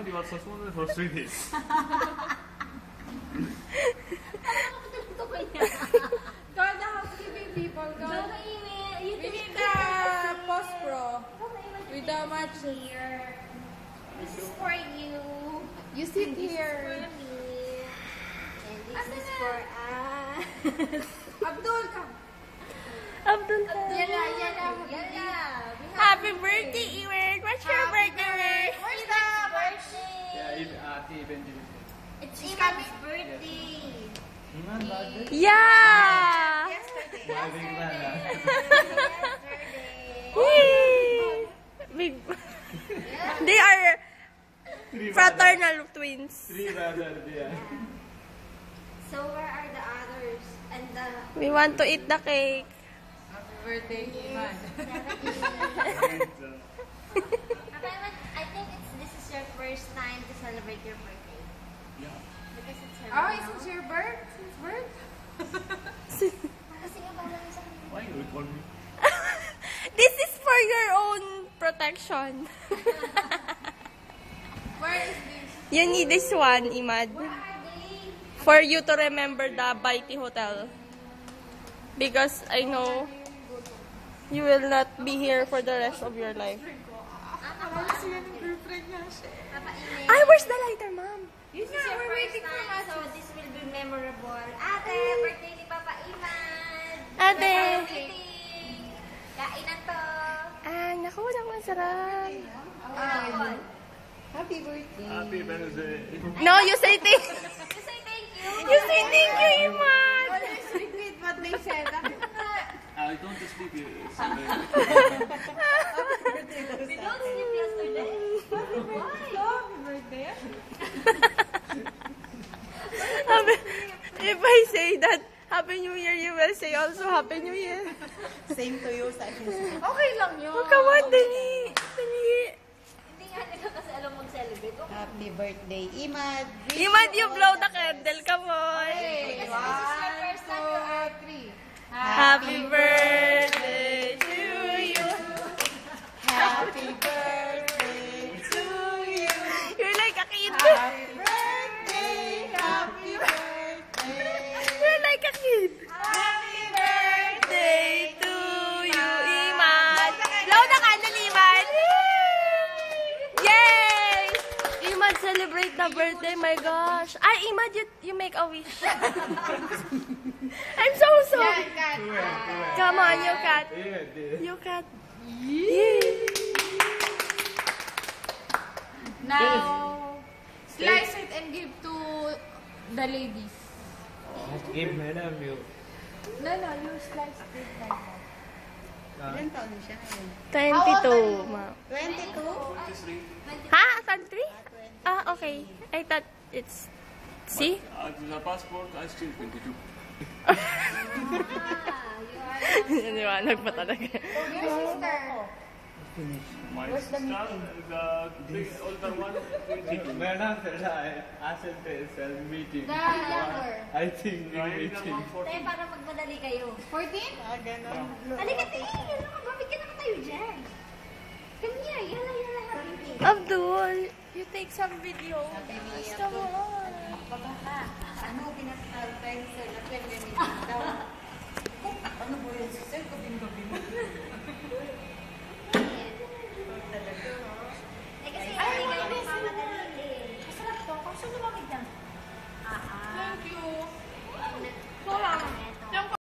Imad, you are suspended for 3 days. Go the housekeeping people. Go. We need the post-pro. With the match here. This is for you. You sit here. And this is for us. Abdul, come. Abdul. Yala. Happy birthday, Iwan. What's your birthday? Where's the birthday? Yeah, It's Iman's birthday. Imad birthday? Yeah. Yay. Big. They are fraternal twins. 3 brothers, yeah. So where are the others? And the We want to eat the cake. Happy birthday, Iman. Papa Iman, I think this is your first time to celebrate your birthday. Yeah. Because it's her Oh, it's your birth? It's birth? Kasi nga bala sa kanya. Why you record me? This is for your own protection. Where is this? You need this one, Imad. Where are they? For you to remember the Baiti Hotel. Because I know you will not be here for the rest of your life. Parang siya ng girlfriend niya siya. Papa Iman. Ay, where's the lighter, Ma'am? Yun This nga, is your we're first waiting for time, us. so this will be memorable. Ate, birthday ni Papa Iman. Ate. Celebrating. Kainan to. Ay, naku, naman sarap. Happy birthday. Happy Wednesday. No, you say thank you. You say thank you. You say thank you, Imad. Always repeat what they said. I don't sleep Sunday. We don't sleep yesterday. Happy birthday. If I say that Happy New Year, you will say also Happy New Year. Same to you sa akin. Okay lang yun. Oh, come on, dali. Dali. Hindi nga nila kasi alam mag-celebrate. Okay. Happy birthday, Imad. Imad, you blow the candle. Come on. Okay, Kasi this is your first time to 1, 2, 3. Happy birthday to you. Happy birthday to you. You're like a kid. Happy birthday. Happy birthday. You're like a kid. Happy Birthday to you, Imad. Blow the candle, Imad. Yay! Imad, celebrate the birthday. My gosh. Ay, Imad, you make a wish. I'm so sorry. Come on, you cat. You cat. Yay! Now, slice it and give to the ladies. Give madam you. No, you slice it like that. Ilan taon na siya ngayon? 22, ma. 22? Ha? 23? Ah, okay. I thought it's... See? The passport, I still 22. Naniwanag pa talaga. Your sister. My sister, the older one, 22. Madam said I asked the meeting. The younger. I think we meeting. Tayo para magmadali kayo. 14? Ah, ganon. Halika tayo. Ano ka ba? Bigyan na tayo dyan. Come here. Yala. Happy. Abdul, you take some video. Come on. Ano, pinag-alpay sa napin daw. Ano po yun? Sir, gabing-gabi mo. Eh kasi hindi kayo magmamadali.